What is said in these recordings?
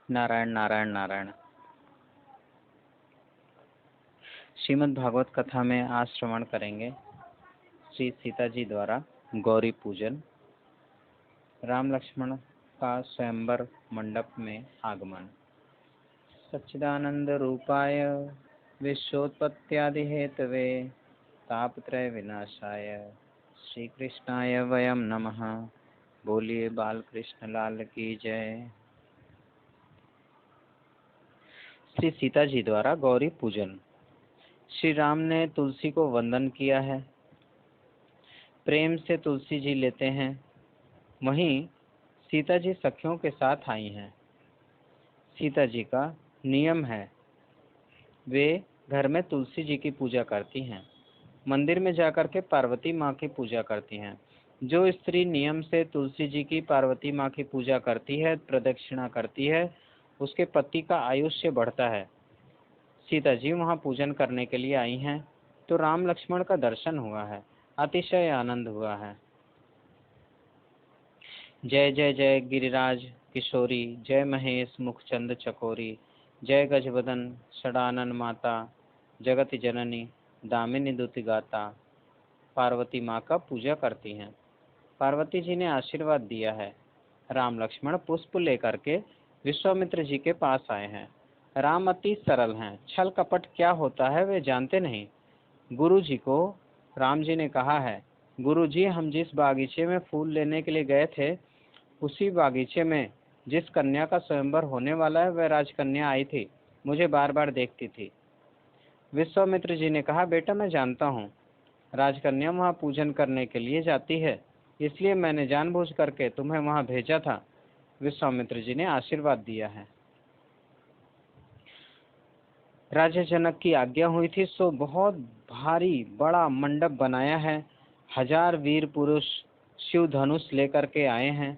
नारायण नारायण नारायण। श्रीमद् भागवत कथा में आज श्रवण करेंगे श्री सीता जी द्वारा गौरी पूजन, राम लक्ष्मण का स्वयंवर मंडप में आगमन। सच्चिदानंद रूपाय विश्वोत्पत्त्यादि हेतवे तापत्रय विनाशाय श्री कृष्णाय वयम नमः। बोलिए बाल कृष्ण लाल की जय। श्री सीता जी द्वारा गौरी पूजन। श्री राम ने तुलसी को वंदन किया है, प्रेम से तुलसी जी लेते हैं। वहीं सीता जी सखियों के साथ आई हैं। सीता जी का नियम है, वे घर में तुलसी जी की पूजा करती हैं, मंदिर में जाकर के पार्वती माँ की पूजा करती हैं। जो स्त्री नियम से तुलसी जी की, पार्वती माँ की पूजा करती है, प्रदक्षिणा करती है, उसके पति का आयुष्य बढ़ता है। सीता जी वहाँ पूजन करने के लिए आई हैं, तो राम लक्ष्मण का दर्शन हुआ है, अतिशय आनंद हुआ है। जय जय जय गिरिराज किशोरी, जय महेश मुखचंद चकोरी, जय गजवदन षडानन माता, जगत जननी दामिनी दुति गाता। पार्वती माँ का पूजा करती हैं। पार्वती जी ने आशीर्वाद दिया है। राम लक्ष्मण पुष्प लेकर के विश्वामित्र जी के पास आए हैं। राम अति सरल हैं, छल कपट क्या होता है वे जानते नहीं। गुरु जी को राम जी ने कहा है, गुरु जी हम जिस बागीचे में फूल लेने के लिए गए थे, उसी बागीचे में जिस कन्या का स्वयंवर होने वाला है वह राजकन्या आई थी, मुझे बार बार देखती थी। विश्वामित्र जी ने कहा, बेटा मैं जानता हूँ राजकन्या वहाँ पूजन करने के लिए जाती है, इसलिए मैंने जानबूझ करके तुम्हें वहाँ भेजा था। विश्वामित्र जी ने आशीर्वाद दिया है। राजा जनक की आज्ञा हुई थी, सो बहुत भारी बड़ा मंडप बनाया है। 1000 वीर पुरुष शिव धनुष लेकर के आए हैं।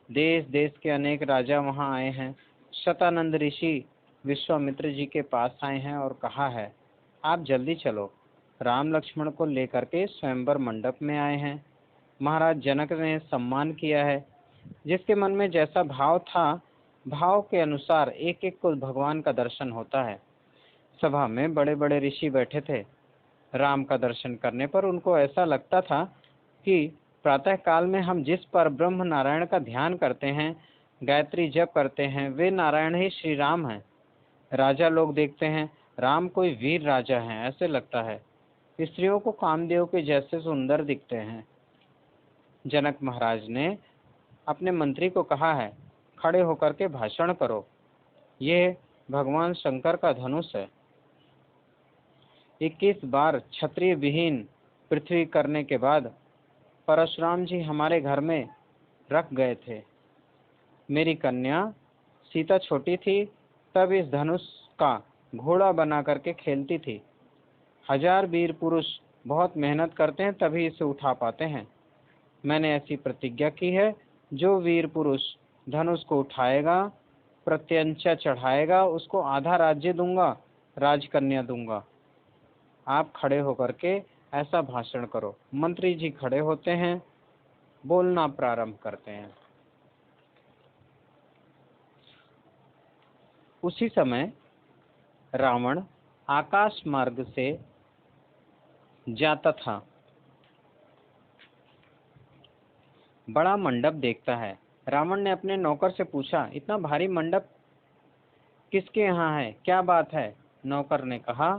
देश देश के अनेक राजा वहाँ आए हैं। शतानंद ऋषि विश्वामित्र जी के पास आए हैं और कहा है, आप जल्दी चलो, राम लक्ष्मण को लेकर के स्वयंवर मंडप में आए हैं। महाराज जनक ने सम्मान किया है। जिसके मन में जैसा भाव था, भाव के अनुसार एक एक को भगवान का दर्शन होता है। सभा में बड़े बड़े ऋषि बैठे थे। राम का दर्शन करने पर उनको ऐसा लगता था कि प्रातः काल में हम जिस पर ब्रह्म नारायण का ध्यान करते हैं, गायत्री जप करते हैं, वे नारायण ही श्री राम हैं। राजा लोग देखते हैं राम कोई वीर राजा हैं, ऐसे लगता है। स्त्रियों को कामदेव के जैसे सुंदर दिखते हैं। जनक महाराज ने अपने मंत्री को कहा है, खड़े होकर के भाषण करो, ये भगवान शंकर का धनुष है। 21 बार क्षत्रिय विहीन पृथ्वी करने के बाद परशुराम जी हमारे घर में रख गए थे। मेरी कन्या सीता छोटी थी, तब इस धनुष का घोड़ा बना करके खेलती थी। 1000 वीर पुरुष बहुत मेहनत करते हैं तभी इसे उठा पाते हैं। मैंने ऐसी प्रतिज्ञा की है, जो वीर पुरुष धनुष को उठाएगा, प्रत्यंचा चढ़ाएगा, उसको आधा राज्य दूंगा, राजकन्या दूंगा। आप खड़े होकर के ऐसा भाषण करो। मंत्री जी खड़े होते हैं, बोलना प्रारंभ करते हैं। उसी समय रावण आकाश मार्ग से जाता था। बड़ा मंडप देखता है। रावण ने अपने नौकर से पूछा, इतना भारी मंडप किसके यहाँ है, क्या बात है? नौकर ने कहा,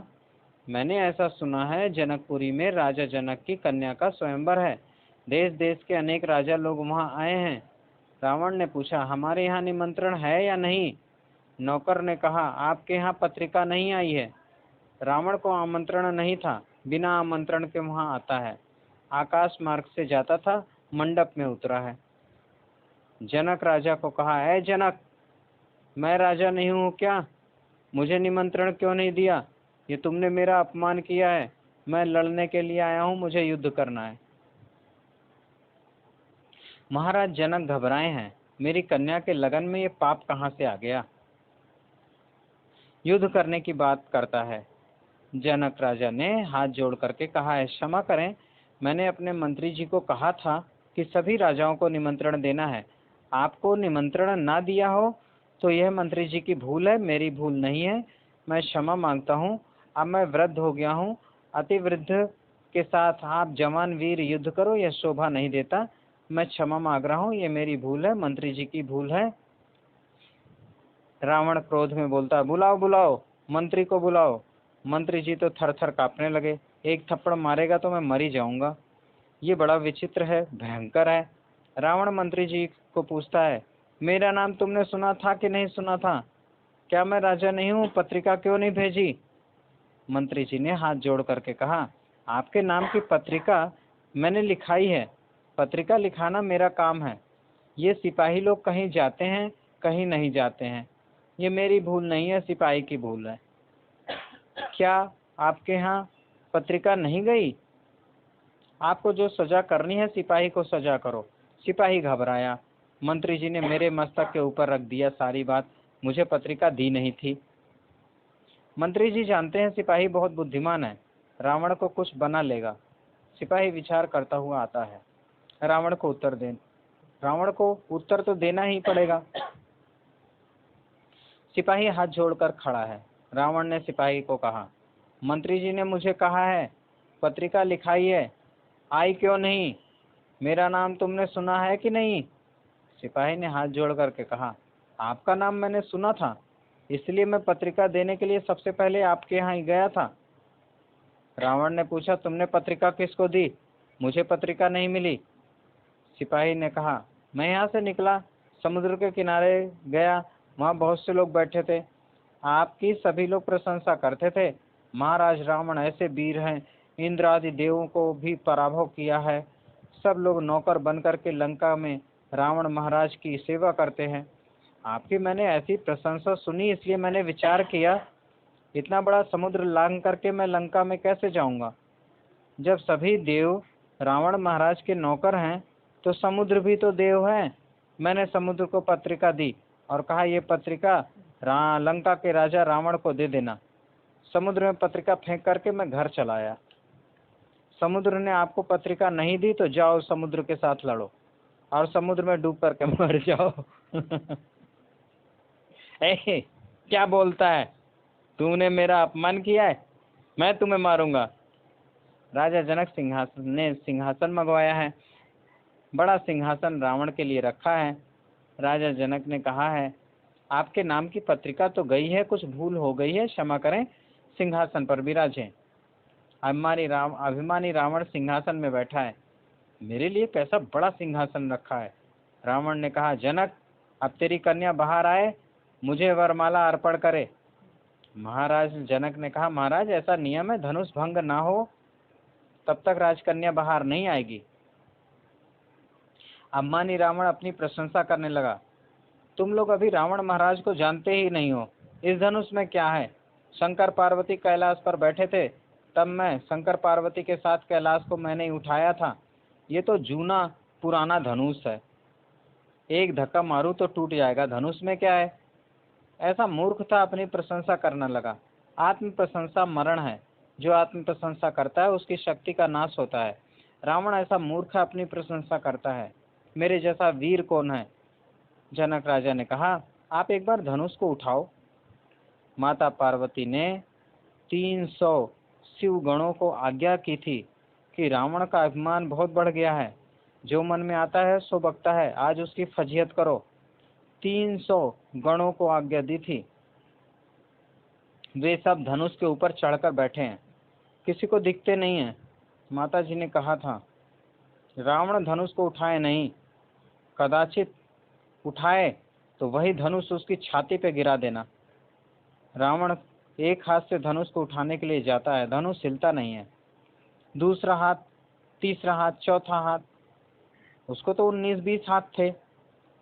मैंने ऐसा सुना है जनकपुरी में राजा जनक की कन्या का स्वयंवर है। देश देश के अनेक राजा लोग वहाँ आए हैं। रावण ने पूछा, हमारे यहाँ निमंत्रण है या नहीं? नौकर ने कहा, आपके यहाँ पत्रिका नहीं आई है। रावण को आमंत्रण नहीं था, बिना आमंत्रण के वहाँ आता है। आकाश मार्ग से जाता था, मंडप में उतरा है। जनक राजा को कहा, ऐ जनक, मैं राजा नहीं हूँ क्या? मुझे निमंत्रण क्यों नहीं दिया? ये तुमने मेरा अपमान किया है। मैं लड़ने के लिए आया हूँ, मुझे युद्ध करना है। महाराज जनक घबराए हैं, मेरी कन्या के लगन में ये पाप कहाँ से आ गया? युद्ध करने की बात करता है। जनक राजा ने हाथ जोड़ करके कहा है, क्षमा करें, मैंने अपने मंत्री जी को कहा था कि सभी राजाओं को निमंत्रण देना है। आपको निमंत्रण ना दिया हो तो यह मंत्री जी की भूल है, मेरी भूल नहीं है। मैं क्षमा मांगता हूँ। अब मैं वृद्ध हो गया हूँ। अति वृद्ध के साथ आप जवान वीर युद्ध करो, यह शोभा नहीं देता। मैं क्षमा मांग रहा हूँ, ये मेरी भूल है, मंत्री जी की भूल है। रावण क्रोध में बोलता है, बुलाओ बुलाओ, मंत्री को बुलाओ। मंत्री जी तो थर थर कांपने लगे। एक थप्पड़ मारेगा तो मैं मर ही जाऊंगा। ये बड़ा विचित्र है, भयंकर है। रावण मंत्री जी को पूछता है, मेरा नाम तुमने सुना था कि नहीं सुना था? क्या मैं राजा नहीं हूँ? पत्रिका क्यों नहीं भेजी? मंत्री जी ने हाथ जोड़ करके कहा, आपके नाम की पत्रिका मैंने लिखाई है। पत्रिका लिखाना मेरा काम है। ये सिपाही लोग कहीं जाते हैं, कहीं नहीं जाते हैं। ये मेरी भूल नहीं है, सिपाही की भूल है। क्या आपके यहाँ पत्रिका नहीं गई? आपको जो सजा करनी है सिपाही को सजा करो। सिपाही घबराया। मंत्री जी ने मेरे मस्तक के ऊपर रख दिया सारी बात, मुझे पत्रिका दी नहीं थी। मंत्री जी जानते हैं सिपाही बहुत बुद्धिमान है, रावण को कुछ बना लेगा। सिपाही विचार करता हुआ आता है। रावण को उत्तर तो देना ही पड़ेगा। सिपाही हाथ जोड़कर खड़ा है। रावण ने सिपाही को कहा, मंत्री जी ने मुझे कहा है पत्रिका लिखाई है, आई क्यों नहीं? मेरा नाम तुमने सुना है कि नहीं? सिपाही ने हाथ जोड़ करके कहा, आपका नाम मैंने सुना था, इसलिए मैं पत्रिका देने के लिए सबसे पहले आपके यहाँ ही गया था। रावण ने पूछा, तुमने पत्रिका किसको दी? मुझे पत्रिका नहीं मिली। सिपाही ने कहा, मैं यहाँ से निकला, समुद्र के किनारे गया, वहाँ बहुत से लोग बैठे थे। आपकी सभी लोग प्रशंसा करते थे, महाराज रावण ऐसे वीर हैं, इंद्र आदि देवों को भी पराभव किया है। सब लोग नौकर बन करके लंका में रावण महाराज की सेवा करते हैं। आपकी मैंने ऐसी प्रशंसा सुनी, इसलिए मैंने विचार किया, इतना बड़ा समुद्र लांघ करके मैं लंका में कैसे जाऊंगा? जब सभी देव रावण महाराज के नौकर हैं, तो समुद्र भी तो देव है। मैंने समुद्र को पत्रिका दी और कहा, ये पत्रिका लंका के राजा रावण को दे देना। समुद्र में पत्रिका फेंक करके मैं घर चला आया। समुद्र ने आपको पत्रिका नहीं दी तो जाओ समुद्र के साथ लड़ो और समुद्र में डूब करके मर जाओ। क्या बोलता है? तूने मेरा अपमान किया है, मैं तुम्हें मारूंगा। राजा जनक ने सिंहासन मंगवाया है। बड़ा सिंहासन रावण के लिए रखा है। राजा जनक ने कहा है, आपके नाम की पत्रिका तो गई है, कुछ भूल हो गई है, क्षमा करें, सिंहासन पर विराजें। अभिमानी रावण सिंहासन में बैठा है। मेरे लिए कैसा बड़ा सिंहासन रखा है। रावण ने कहा, जनक अब तेरी कन्या बाहर आए, मुझे वरमाला अर्पण करे। महाराज जनक ने कहा, महाराज ऐसा नियम है, धनुष भंग ना हो तब तक राजकन्या बाहर नहीं आएगी। अभिमानी रावण अपनी प्रशंसा करने लगा, तुम लोग अभी रावण महाराज को जानते ही नहीं हो। इस धनुष में क्या है? शंकर पार्वती कैलाश पर बैठे थे, तब मैं शंकर पार्वती के साथ कैलाश को मैंने उठाया था। ये तो जूना पुराना धनुष है, एक धक्का मारूं तो टूट जाएगा। धनुष में क्या है? ऐसा मूर्ख था, अपनी प्रशंसा करने लगा। आत्म प्रशंसा मरण है, जो आत्म प्रशंसा करता है उसकी शक्ति का नाश होता है। रावण ऐसा मूर्ख अपनी प्रशंसा करता है, मेरे जैसा वीर कौन है? जनक राजा ने कहा, आप एक बार धनुष को उठाओ। माता पार्वती ने 300 शिव गणों को आज्ञा की थी कि रावण का अभिमान बहुत बढ़ गया है, जो मन में आता है सो बकता है, आज उसकी फजीहत करो। 300 गणों को आज्ञा दी थी। वे सब धनुष के ऊपर चढ़कर बैठे हैं, किसी को दिखते नहीं है। माता जी ने कहा था, रावण धनुष को उठाए नहीं, कदाचित उठाए तो वही धनुष उसकी छाती पे गिरा देना। रावण एक हाथ से धनुष को उठाने के लिए जाता है, धनुष हिलता नहीं है। दूसरा हाथ, तीसरा हाथ, चौथा हाथ, उसको तो 19-20 हाथ थे।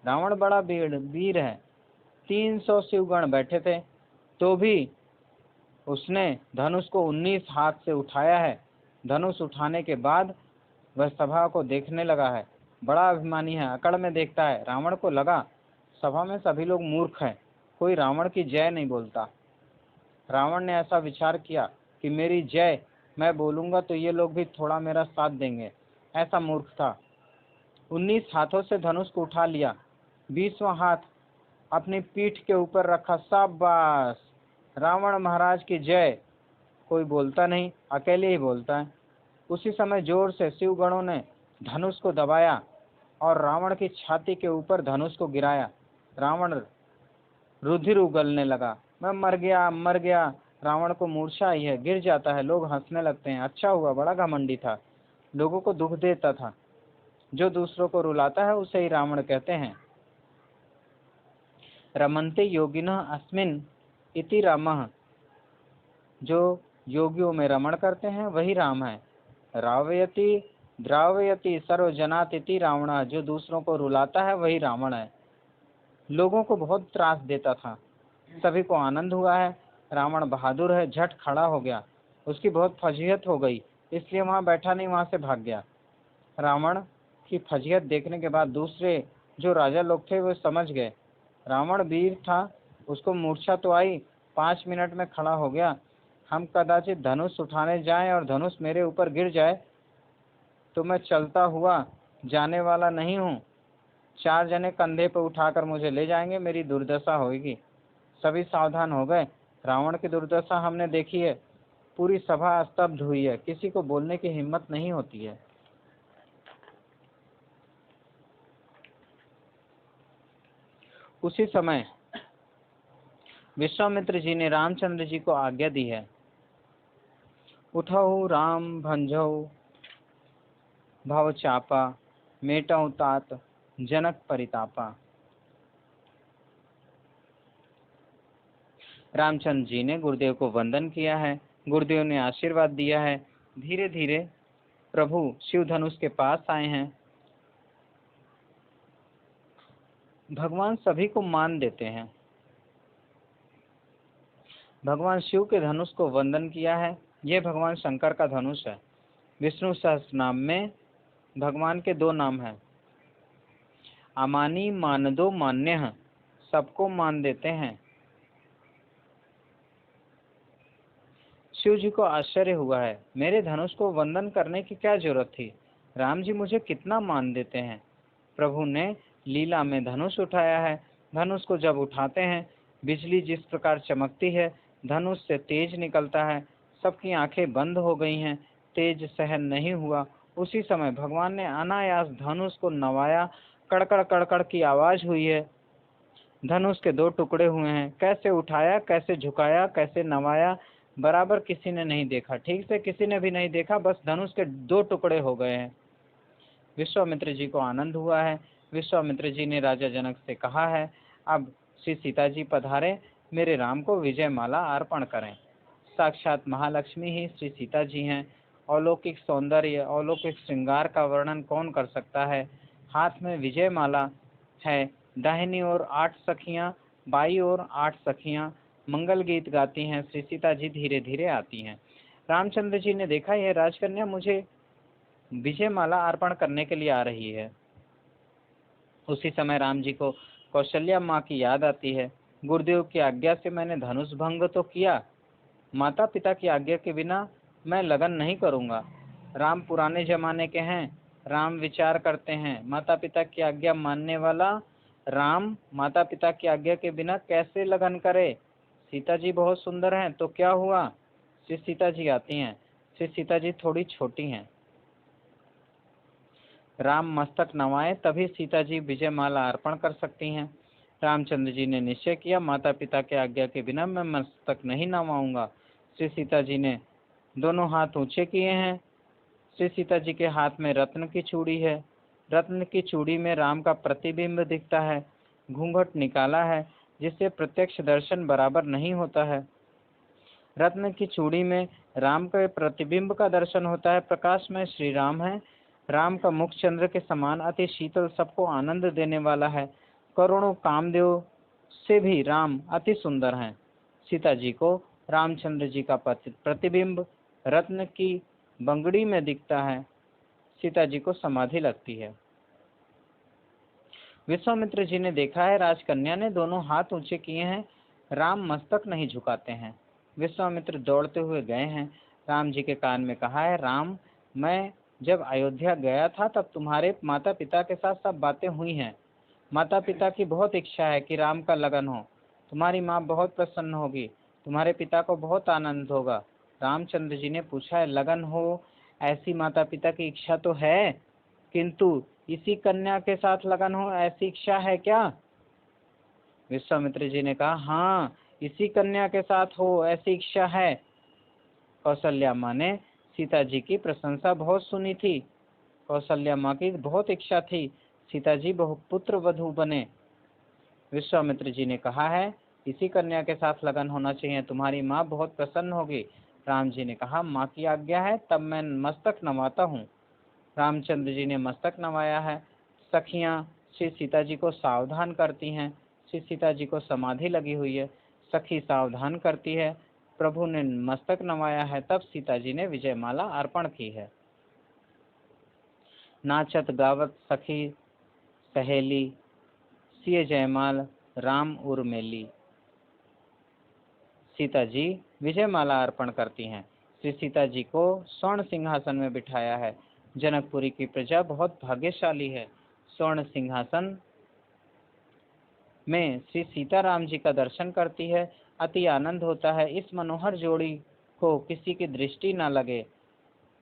रावण बड़ा वीर है। 300 शिवगण बैठे थे तो भी उसने धनुष को 19 हाथ से उठाया है। धनुष उठाने के बाद वह सभा को देखने लगा है, बड़ा अभिमानी है, अकड़ में देखता है। रावण को लगा सभा में सभी लोग मूर्ख हैं, कोई रावण की जय नहीं बोलता। रावण ने ऐसा विचार किया कि मेरी जय मैं बोलूंगा तो ये लोग भी थोड़ा मेरा साथ देंगे। ऐसा मूर्ख था। 19 हाथों से धनुष को उठा लिया। 20वां हाथ अपनी पीठ के ऊपर रखा। शाबाश, रावण महाराज की जय। कोई बोलता नहीं, अकेले ही बोलता है। उसी समय जोर से शिव गणों ने धनुष को दबाया और रावण की छाती के ऊपर धनुष को गिराया। रावण रुधिर उगलने लगा। मैं मर गया, मर गया। रावण को मूर्छा आई है, गिर जाता है। लोग हंसने लगते हैं। अच्छा हुआ, बड़ा घमंडी था, लोगों को दुख देता था। जो दूसरों को रुलाता है उसे ही रावण कहते हैं। रमन्ते योगिनः अस्मिन् इति रामः। जो योगियों में रमण करते हैं वही राम है। रावयति द्रावयति सर्वजनात् इति रावणः। जो दूसरों को रुलाता है वही रावण है। लोगों को बहुत त्रास देता था, सभी को आनंद हुआ है। रावण बहादुर है, झट खड़ा हो गया। उसकी बहुत फजीहत हो गई, इसलिए वहां बैठा नहीं, वहां से भाग गया। रावण की फजीहत देखने के बाद दूसरे जो राजा लोग थे वो समझ गए रावण वीर था, उसको मूर्छा तो आई, 5 मिनट में खड़ा हो गया। हम कदाचित धनुष उठाने जाएं और धनुष मेरे ऊपर गिर जाए तो मैं चलता हुआ जाने वाला नहीं हूँ। 4 जने कंधे पर उठाकर मुझे ले जाएंगे, मेरी दुर्दशा होगी। सभी सावधान हो गए। रावण की दुर्दशा हमने देखी है। पूरी सभा स्तब्ध हुई है, किसी को बोलने की हिम्मत नहीं होती है। उसी समय विश्वामित्र जी ने रामचंद्र जी को आज्ञा दी है। उठऊ राम भंजऊ भव चापा, मेटऊ तात जनक परितापा। रामचंद्र जी ने गुरुदेव को वंदन किया है। गुरुदेव ने आशीर्वाद दिया है। धीरे धीरे प्रभु शिव धनुष के पास आए हैं। भगवान सभी को मान देते हैं। भगवान शिव के धनुष को वंदन किया है। यह भगवान शंकर का धनुष है। विष्णु सहस्त्रनाम में भगवान के 2 नाम हैं, अमानी मानदो मान्य, सबको मान देते हैं। शिव जी को आश्चर्य हुआ है, मेरे धनुष को वंदन करने की क्या जरूरत थी, राम जी मुझे कितना मान देते हैं। प्रभु ने लीला में धनुष उठाया है। धनुष को जब उठाते हैं, बिजली जिस प्रकार चमकती है, धनुष से तेज निकलता है। सबकी आंखें बंद हो गई हैं, तेज सहन नहीं हुआ। उसी समय भगवान ने अनायास धनुष को नवाया। कड़कड़ कड़कड़ की आवाज हुई है। धनुष के 2 टुकड़े हुए हैं। कैसे उठाया, कैसे झुकाया, कैसे नवाया, बराबर किसी ने नहीं देखा। ठीक से किसी ने भी नहीं देखा, बस धनुष के 2 टुकड़े हो गए हैं। विश्वामित्र जी को आनंद हुआ है। विश्वामित्र जी ने राजा जनक से कहा है, अब श्री सीता जी पधारे, मेरे राम को विजय माला अर्पण करें। साक्षात महालक्ष्मी ही श्री सीता जी हैं। अलौकिक सौंदर्य, अलौकिक श्रृंगार का वर्णन कौन कर सकता है। हाथ में विजय माला है। दाहिनी ओर 8 सखियां, बाई ओर 8 सखियां मंगल गीत गाती हैं। श्री सीता जी धीरे धीरे आती हैं। रामचंद्र जी ने देखा, यह राजकन्या मुझे विजय माला अर्पण करने के लिए आ रही है। उसी समय राम जी को कौशल्या माँ की याद आती है। गुरुदेव की आज्ञा से मैंने धनुष भंग तो किया, माता पिता की आज्ञा के बिना मैं लगन नहीं करूंगा। राम पुराने जमाने के हैं। राम विचार करते हैं। माता पिता की आज्ञा मानने वाला राम माता पिता की आज्ञा के बिना कैसे लगन करे। सीता जी बहुत सुंदर हैं, तो क्या हुआ। श्री सीता जी आती हैं। श्री सीता जी थोड़ी छोटी हैं। राम मस्तक नवाए तभी सीता जी विजय माला अर्पण कर सकती हैं। रामचंद्र जी ने निश्चय किया, माता पिता के आज्ञा के बिना मैं मस्तक नहीं नवाऊंगा। श्री सीता जी ने दोनों हाथ ऊंचे किए हैं। श्री सीता जी के हाथ में रत्न की चूड़ी है। रत्न की चूड़ी में राम का प्रतिबिंब दिखता है। घूंघट निकाला है, जिससे प्रत्यक्ष दर्शन बराबर नहीं होता है। रत्न की चूड़ी में राम के प्रतिबिंब का दर्शन होता है। प्रकाश में श्री राम है। राम का मुख चंद्र के समान अति शीतल, सबको आनंद देने वाला है। करोड़ों कामदेव से भी राम अति सुंदर हैं। सीता जी को रामचंद्र जी का प्रतिबिंब रत्न की बंगड़ी में दिखता है। सीता जी को समाधि लगती है। विश्वामित्र जी ने देखा है, राजकन्या ने दोनों हाथ ऊंचे किए हैं, राम मस्तक नहीं झुकाते हैं। विश्वामित्र दौड़ते हुए गए हैं। राम जी के कान में कहा है, राम मैं जब अयोध्या गया था तब तुम्हारे माता पिता के साथ सब बातें हुई हैं। माता पिता की बहुत इच्छा है कि राम का लगन हो। तुम्हारी माँ बहुत प्रसन्न होगी, तुम्हारे पिता को बहुत आनंद होगा। रामचंद्र जी ने पूछा, है लगन हो ऐसी माता पिता की इच्छा तो है, किंतु इसी कन्या के साथ लगन हो ऐसी इच्छा है क्या? विश्वामित्र जी ने कहा, हाँ, इसी कन्या के साथ हो ऐसी इच्छा है। कौशल्या माँ ने सीता जी की प्रशंसा बहुत सुनी थी। कौशल्या माँ की बहुत इच्छा थी सीता जी बहुपुत्र वधू बने। विश्वामित्र जी ने कहा है, इसी कन्या के साथ लगन होना चाहिए, तुम्हारी माँ बहुत प्रसन्न होगी। राम जी ने कहा, माँ की आज्ञा है तब मैं मस्तक नवाता हूँ। रामचंद्र जी ने मस्तक नवाया है। सखियां श्री सीता जी को सावधान करती हैं। श्री सीता जी को समाधि लगी हुई है, सखी सावधान करती है। प्रभु ने मस्तक नवाया है, तब सीता जी ने विजयमाला अर्पण की है। नाचत गावत सखी सहेली, सिय जयमाल राम उर्मिली। सीता जी विजयमाला अर्पण करती हैं। श्री सीता जी को स्वर्ण सिंहासन में बिठाया है। जनकपुरी की प्रजा बहुत भाग्यशाली है। स्वर्ण सिंहासन में श्री सीताराम जी का दर्शन करती है, अति आनंद होता है। इस मनोहर जोड़ी को किसी की दृष्टि न लगे,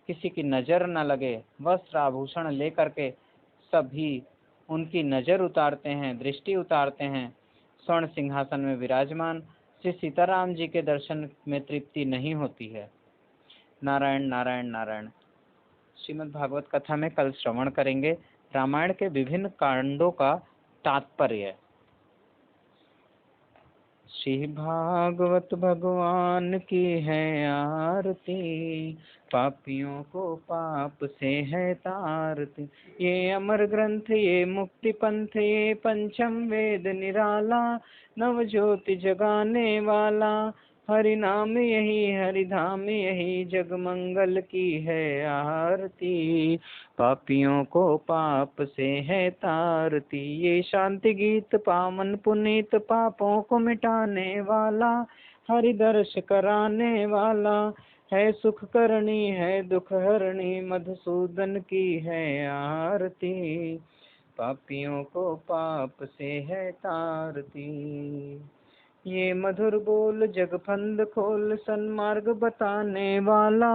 किसी की नजर न लगे। वस्त्र आभूषण लेकर के सभी उनकी नजर उतारते हैं, दृष्टि उतारते हैं। स्वर्ण सिंहासन में विराजमान श्री सीताराम जी के दर्शन में तृप्ति नहीं होती है। नारायण नारायण नारायण। श्रीमद् भागवत कथा में कल श्रवण करेंगे रामायण के विभिन्न कांडों का तात्पर्य। श्री भागवत भगवान की है आरती, पापियों को पाप से है तारती। ये अमर ग्रंथ, ये मुक्ति पंथ, ये पंचम वेद निराला, नव ज्योति जगाने वाला। हरि नाम यही, हरि धाम यही, जग मंगल की है आरती। पापियों को पाप से है तारती। ये शांति गीत पावन पुनीत, पापों को मिटाने वाला, हरि दर्श कराने वाला। है सुख करनी है दुख हरणी, मधुसूदन की है आरती। पापियों को पाप से है तारती। ये मधुर बोल जग फंद खोल, सन्मार्ग बताने वाला,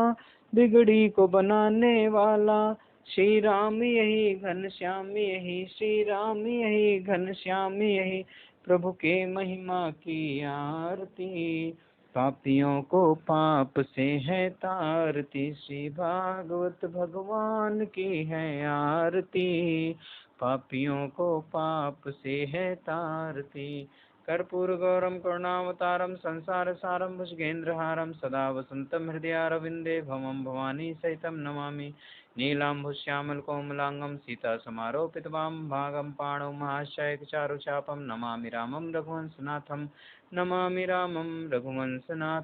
बिगड़ी को बनाने वाला। श्री राम यही घनश्याम यही, श्री राम यही घनश्याम यही, प्रभु के महिमा की आरती। पापियों को पाप से है तारती। श्री भागवत भगवान की है आरती। पापियों को पाप से है तारती। कर्पूर गौरम करुणावतारम संसार सारम भुजगेन्द्रहारम, सदा वसंतम हृदयारविंदे भवम भवानी सहितम नमामि। नीलाम्भुश्यामल कोमलांगम सीता समारोपित वाम भागम, पाणौ महाश्चैक चारुचापम, नमामि रामं रघुवंशनाथम, नमामि रामं रघुवंशनाथ।